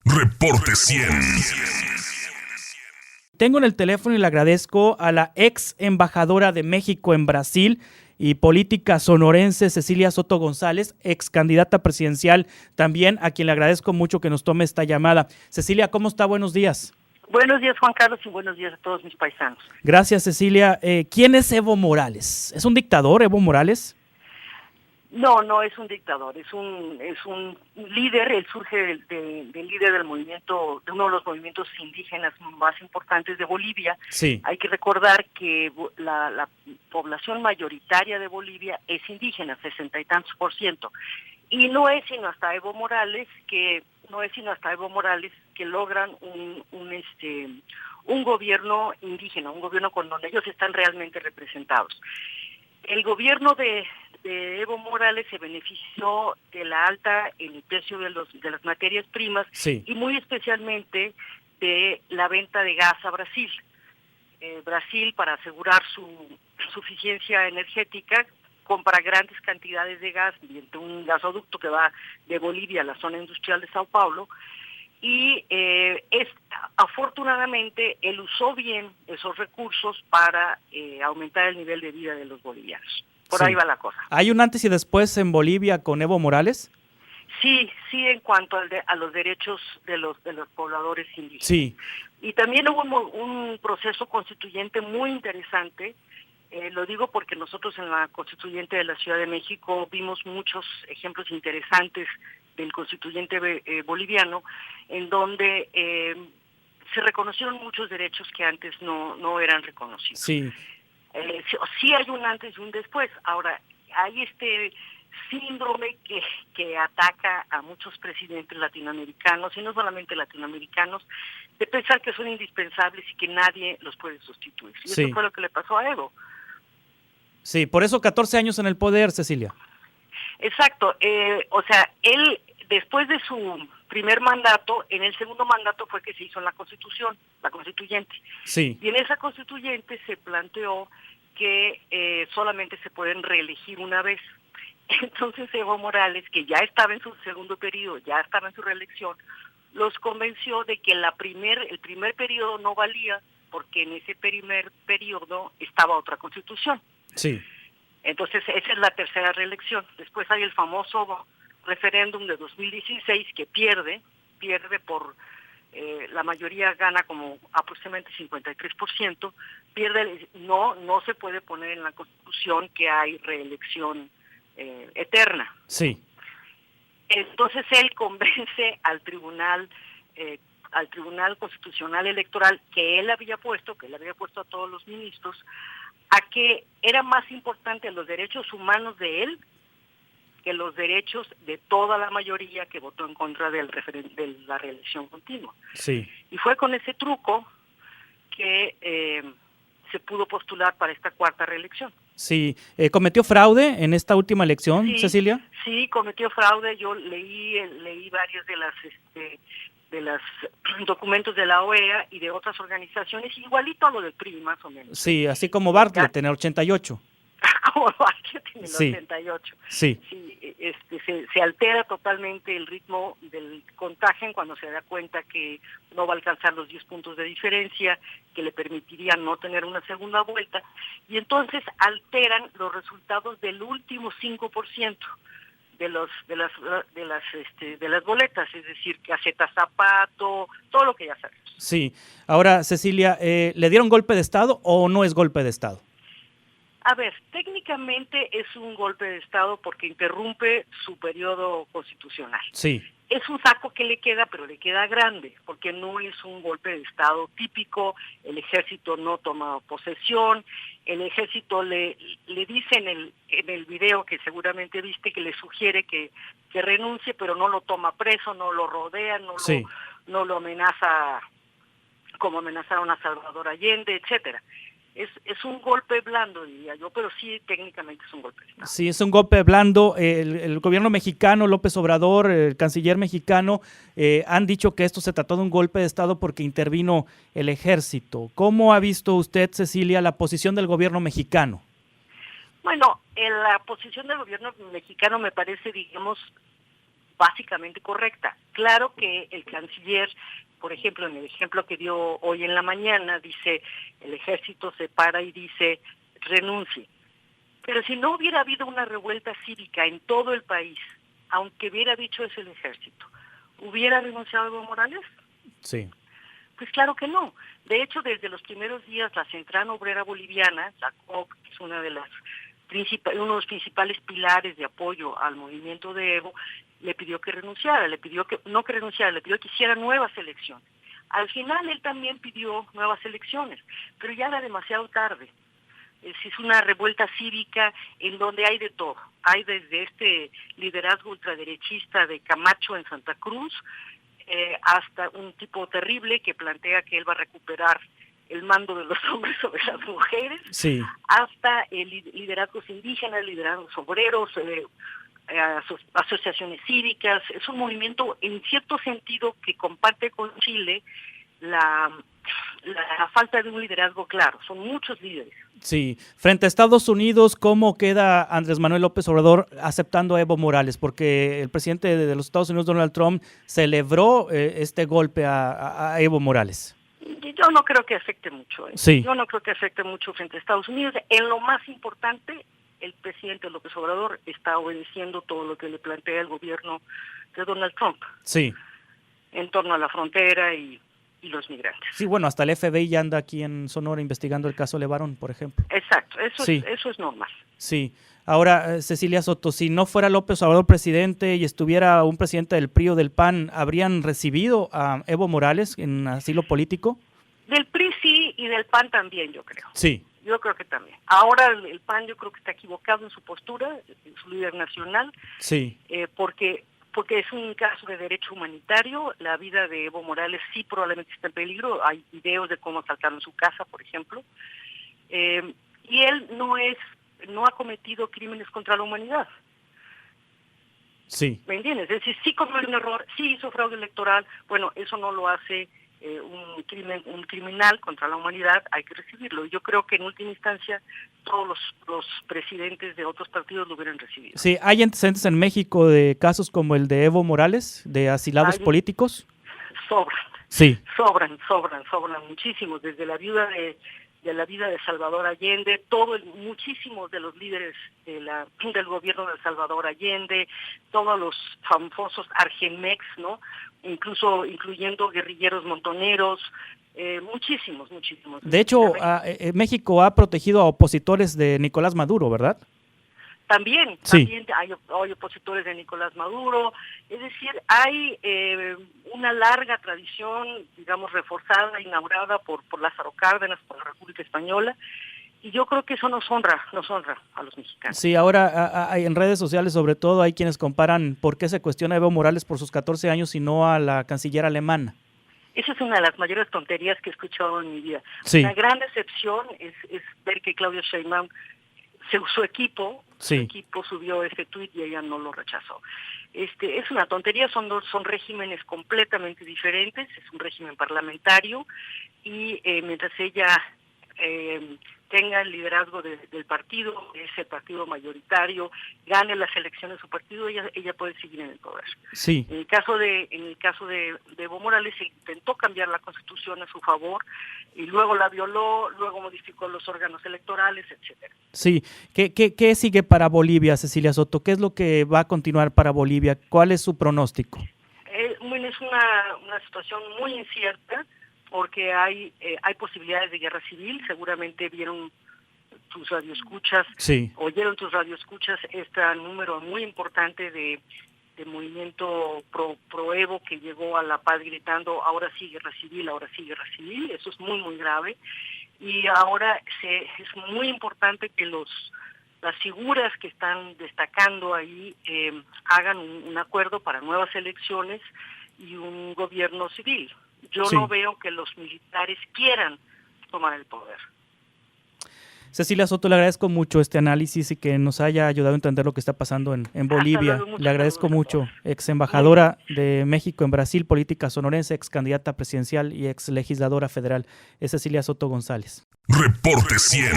Reporte 100. Tengo en el teléfono y le agradezco a la ex embajadora de México en Brasil y política sonorense Cecilia Soto González, ex candidata presidencial también, a quien le agradezco mucho que nos tome esta llamada. Cecilia, ¿cómo está? Buenos días. Buenos días, Juan Carlos, y buenos días a todos mis paisanos. Gracias, Cecilia. ¿Quién es Evo Morales? ¿Es un dictador, Evo Morales? No es un dictador, es un líder. Él surge del líder del movimiento, de uno de los movimientos indígenas más importantes de Bolivia. Sí. Hay que recordar que la población mayoritaria de Bolivia es indígena, 60 y tantos %. Y no es sino hasta Evo Morales que logran un gobierno indígena, un gobierno con donde ellos están realmente representados. El gobierno de Evo Morales se benefició de la alta en el precio de las materias primas, sí, y muy especialmente de la venta de gas a Brasil. Brasil, para asegurar su suficiencia energética, compra grandes cantidades de gas mediante un gasoducto que va de Bolivia a la zona industrial de Sao Paulo, y afortunadamente él usó bien esos recursos para aumentar el nivel de vida de los bolivianos. Por ahí va la cosa. ¿Hay un antes y después en Bolivia con Evo Morales? Sí, en cuanto a los derechos de los pobladores indígenas. Sí. Y también hubo un proceso constituyente muy interesante. Lo digo porque nosotros en la constituyente de la Ciudad de México vimos muchos ejemplos interesantes del constituyente boliviano, en donde se reconocieron muchos derechos que antes no eran reconocidos. Sí. Sí hay un antes y un después. Ahora, hay este síndrome que ataca a muchos presidentes latinoamericanos, y no solamente latinoamericanos, de pensar que son indispensables y que nadie los puede sustituir. Y sí, eso fue lo que le pasó a Evo. Sí, por eso 14 años en el poder, Cecilia. Exacto. Él, después de su primer mandato, en el segundo mandato fue que se hizo la Constitución, la constituyente. Sí. Y en esa constituyente se planteó que solamente se pueden reelegir una vez. Entonces Evo Morales, que ya estaba en su segundo periodo, ya estaba en su reelección, los convenció de que el primer periodo no valía, porque en ese primer periodo estaba otra constitución. Sí. Entonces esa es la tercera reelección. Después hay el famoso referéndum de 2016 que pierde por la mayoría gana como aproximadamente 53%, no se puede poner en la Constitución que hay reelección eterna. Sí. Entonces él convence al Tribunal Constitucional Electoral que él había puesto a todos los ministros, a que era más importante los derechos humanos de él que los derechos de toda la mayoría que votó en contra de la reelección continua. Sí. Y fue con ese truco que se pudo postular para esta cuarta reelección. Sí. ¿Cometió fraude en esta última elección, Sí, Cecilia? Sí, cometió fraude. Yo leí varios de los documentos de la OEA y de otras organizaciones, igualito a lo del PRI, más o menos. Sí, así como Bartlett en el 88. Como Bartlett en el 88. Sí. Se altera totalmente el ritmo del contagio cuando se da cuenta que no va a alcanzar los 10 puntos de diferencia que le permitirían no tener una segunda vuelta, y entonces alteran los resultados del último 5% de las boletas, es decir, caseta zapato, todo lo que ya sabemos. Sí. Ahora, Cecilia, ¿le dieron golpe de Estado o no es golpe de Estado? A ver, técnicamente es un golpe de Estado porque interrumpe su periodo constitucional. Sí. Es un saco que le queda, pero le queda grande, porque no es un golpe de Estado típico. El ejército no toma posesión. El ejército le dice en el video que seguramente viste, que le sugiere que renuncie, pero no lo toma preso, no lo rodea, no lo amenaza como amenazaron a Salvador Allende, etcétera. Es un golpe blando, diría yo, pero sí, técnicamente es un golpe de Estado. Sí, es un golpe blando. El gobierno mexicano, López Obrador, el canciller mexicano, han dicho que esto se trató de un golpe de Estado porque intervino el ejército. ¿Cómo ha visto usted, Cecilia, la posición del gobierno mexicano? Bueno, la posición del gobierno mexicano me parece, digamos, básicamente correcta. Claro que el canciller, por ejemplo, en el ejemplo que dio hoy en la mañana, dice, el ejército se para y dice, renuncie. Pero si no hubiera habido una revuelta cívica en todo el país, aunque hubiera dicho eso el ejército, ¿hubiera renunciado Evo Morales? Sí. Pues claro que no. De hecho, desde los primeros días, la Central Obrera Boliviana, la COB, que es uno de los principales pilares de apoyo al movimiento de Evo, le pidió que renunciara, le pidió que hiciera nuevas elecciones. Al final él también pidió nuevas elecciones, pero ya era demasiado tarde. Es una revuelta cívica en donde hay de todo. Hay desde este liderazgo ultraderechista de Camacho en Santa Cruz, hasta un tipo terrible que plantea que él va a recuperar el mando de los hombres sobre las mujeres, sí, hasta liderazgos indígenas, liderazgos obreros, asociaciones cívicas. Es un movimiento en cierto sentido que comparte con Chile la falta de un liderazgo claro. Son muchos líderes. Sí, frente a Estados Unidos, ¿cómo queda Andrés Manuel López Obrador aceptando a Evo Morales? Porque el presidente de los Estados Unidos, Donald Trump, celebró este golpe a Evo Morales. Yo no creo que afecte mucho. Sí. Yo no creo que afecte mucho frente a Estados Unidos. En lo más importante, el presidente López Obrador está obedeciendo todo lo que le plantea el gobierno de Donald Trump. Sí. En torno a la frontera y los migrantes. Sí, bueno, hasta el FBI ya anda aquí en Sonora investigando el caso Levarón, por ejemplo. Exacto, Sí. Eso es normal. Sí. Ahora, Cecilia Soto, si no fuera López Obrador presidente y estuviera un presidente del PRI o del PAN, ¿habrían recibido a Evo Morales en asilo político? Del PRI sí y del PAN también, yo creo. Sí. Yo creo que también. Ahora el PAN yo creo que está equivocado en su postura, en su líder nacional, Sí. porque es un caso de derecho humanitario. La vida de Evo Morales sí probablemente está en peligro. Hay videos de cómo asaltaron su casa, por ejemplo. Y él no ha cometido crímenes contra la humanidad. Sí. ¿Me entiendes? Es decir, sí cometió un error, sí hizo fraude electoral. Bueno, eso no lo hace un criminal contra la humanidad, hay que recibirlo. Yo creo que en última instancia todos los presidentes de otros partidos lo hubieran recibido. Sí, ¿hay antecedentes en México de casos como el de Evo Morales, de asilados políticos? Sobran. Sí. Sobran muchísimos, desde la viuda de Salvador Allende, muchísimos de los líderes del gobierno de Salvador Allende, todos los famosos Argemex, ¿no? Incluyendo guerrilleros montoneros, muchísimos. De hecho, México ha protegido a opositores de Nicolás Maduro, ¿verdad? También hay opositores de Nicolás Maduro. Es decir, hay una larga tradición, digamos, reforzada, inaugurada por Lázaro Cárdenas, por la República Española, y yo creo que eso nos honra a los mexicanos. Sí, ahora hay en redes sociales sobre todo hay quienes comparan por qué se cuestiona a Evo Morales por sus 14 años y no a la canciller alemana. Esa es una de las mayores tonterías que he escuchado en mi vida. Sí. Una gran decepción es ver que Claudia Sheinbaum, su equipo subió ese tuit y ella no lo rechazó. Es una tontería, son regímenes completamente diferentes, es un régimen parlamentario y mientras ella tenga el liderazgo del partido, es el partido mayoritario, gane las elecciones de su partido, ella puede seguir en el poder. Sí. En el caso de Evo Morales, se intentó cambiar la Constitución a su favor y luego la violó, luego modificó los órganos electorales, etcétera. Sí. ¿Qué sigue para Bolivia, Cecilia Soto? ¿Qué es lo que va a continuar para Bolivia? ¿Cuál es su pronóstico? Es una situación muy incierta, porque hay posibilidades de guerra civil. Seguramente vieron tus radioescuchas, oyeron tus radioescuchas este número muy importante de movimiento pro Evo que llegó a La Paz gritando ahora sí guerra civil, eso es muy muy grave, y ahora es muy importante que las figuras que están destacando ahí hagan un acuerdo para nuevas elecciones y un gobierno civil. Yo no veo que los militares quieran tomar el poder. Cecilia Soto, le agradezco mucho este análisis y que nos haya ayudado a entender lo que está pasando en Bolivia. Le agradezco mucho, ex embajadora de México en Brasil, política sonorense, ex candidata presidencial y ex legisladora federal. Es Cecilia Soto González. Reporte 100.